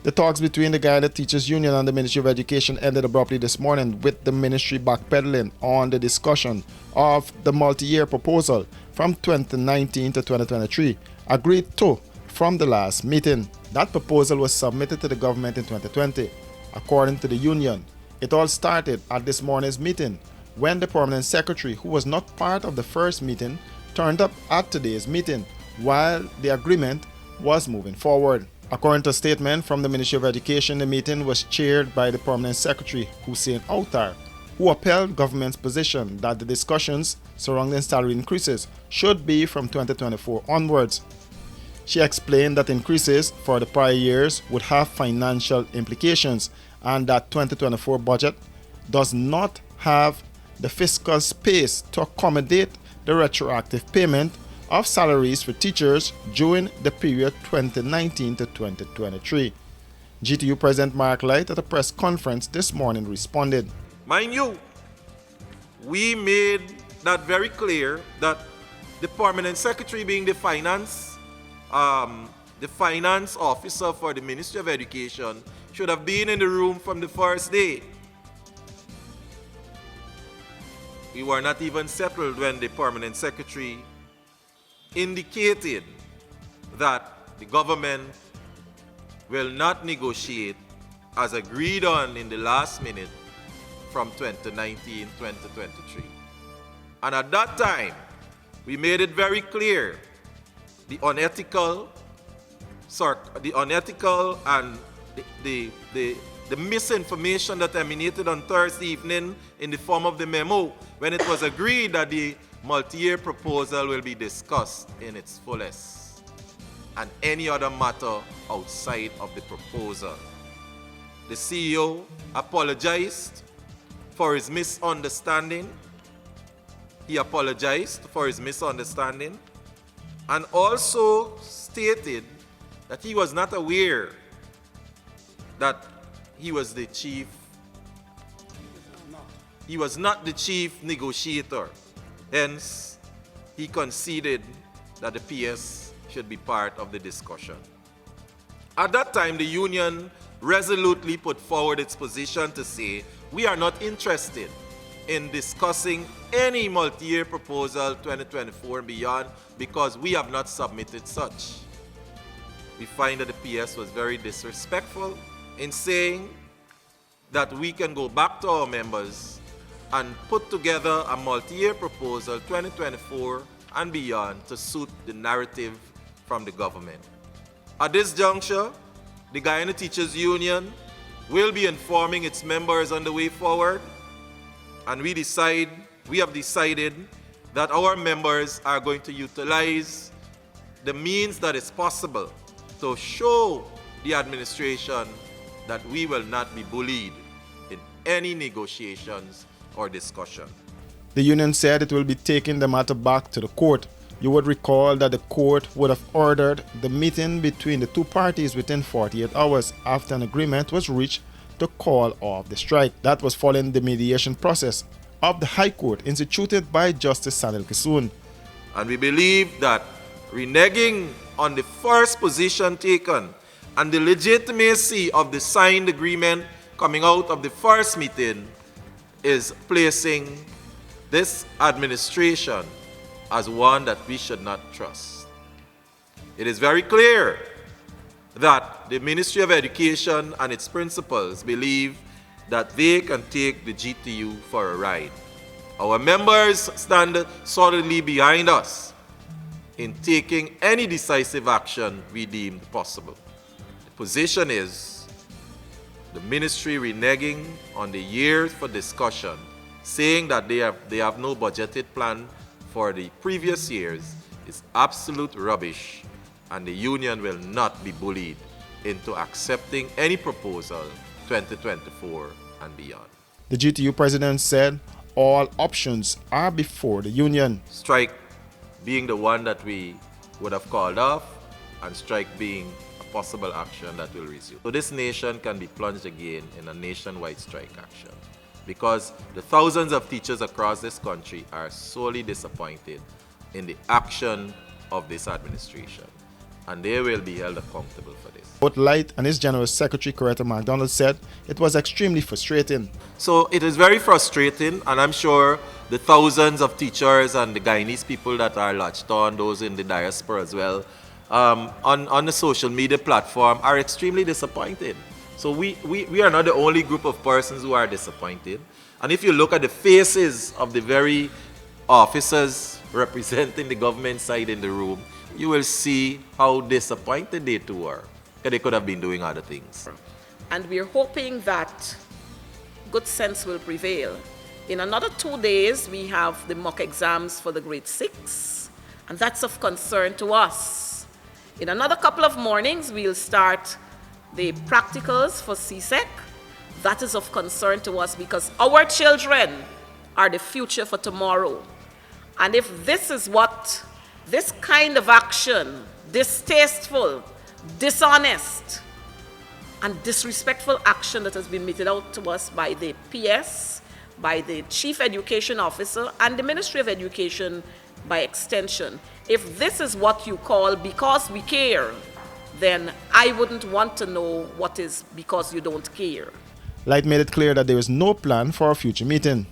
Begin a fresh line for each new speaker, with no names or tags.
The talks between the Guyana Teachers Union and the Ministry of Education ended abruptly this morning, with the ministry backpedaling on the discussion of the multi-year proposal from 2019 to 2023, agreed to from the last meeting. That proposal was submitted to the government in 2020. According to the union, it all started at this morning's meeting when the permanent secretary, who was not part of the first meeting, turned up at today's meeting while the agreement was moving forward. According to a statement from the Ministry of Education, the meeting was chaired by the permanent secretary, Hussein Autar, who upheld government's position that the discussions surrounding salary increases should be from 2024 onwards. She explained that increases for the prior years would have financial implications and that 2024 budget does not have the fiscal space to accommodate the retroactive payment of salaries for teachers during the period 2019 to 2023. GTU President Mark Light at a press conference this morning responded.
Mind you, we made that very clear that the permanent secretary, being the finance officer for the Ministry of Education, should have been in the room from the first day. We were not even settled when the permanent secretary indicated that the government will not negotiate as agreed on in the last minute from 2019-2023. And at that time, we made it very clear the unethical and the misinformation that emanated on Thursday evening in the form of the memo, when it was agreed that the multi-year proposal will be discussed in its fullest, and any other matter outside of the proposal. The CEO apologized for his misunderstanding. He apologized for his misunderstanding and also stated that he was not aware that he was the chief. He was not the chief negotiator. Hence, he conceded that the PS should be part of the discussion. At that time, the union resolutely put forward its position to say, we are not interested in discussing any multi-year proposal 2024 and beyond because we have not submitted such. We find that the PS was very disrespectful in saying that we can go back to our members and put together a multi-year proposal 2024 and beyond to suit the narrative from the government. At this juncture, the Guyana Teachers Union will be informing its members on the way forward, and we have decided that our members are going to utilize the means that is possible to show the administration that we will not be bullied in any negotiations or discussion.
The union said it will be taking the matter back to the court. You would recall that the court would have ordered the meeting between the two parties within 48 hours after an agreement was reached to call off the strike. That was following the mediation process of the High Court instituted by Justice Sanil Kisoon.
And we believe that reneging on the first position taken and the legitimacy of the signed agreement coming out of the first meeting is placing this administration as one that we should not trust. It is very clear that the Ministry of Education and its principals believe that they can take the GTU for a ride. Our members stand solidly behind us in taking any decisive action we deem possible. The position is the ministry reneging on the years for discussion, saying that they have no budgeted plan for the previous years is absolute rubbish, and the union will not be bullied into accepting any proposal 2024 and beyond.
The GTU president said all options are before the union.
Strike being the one that we would have called off, and strike being a possible action that will resume. So this nation can be plunged again in a nationwide strike action, because the thousands of teachers across this country are sorely disappointed in the action of this administration. and they will be held accountable for this.
Both Light and his General Secretary, Coretta MacDonald, said it was extremely frustrating.
So it is very frustrating, and I'm sure the thousands of teachers and the Guyanese people that are latched on, those in the diaspora as well, on the social media platform are extremely disappointed. So we are not the only group of persons who are disappointed. And if you look at the faces of the very officers representing the government side in the room, you will see how disappointed they too are. Because they could have been doing other things.
And we're hoping that good sense will prevail. In another 2 days, we have the mock exams for the grade 6, and that's of concern to us. In another couple of mornings, we'll start the practicals for CSEC. That is of concern to us because our children are the future for tomorrow. And if this is what, this kind of action, distasteful, dishonest, and disrespectful action that has been meted out to us by the PS, by the Chief Education Officer, and the Ministry of Education by extension, if this is what you call because we care, then I wouldn't want to know what is because you don't care.
Light made it clear that there is no plan for a future meeting.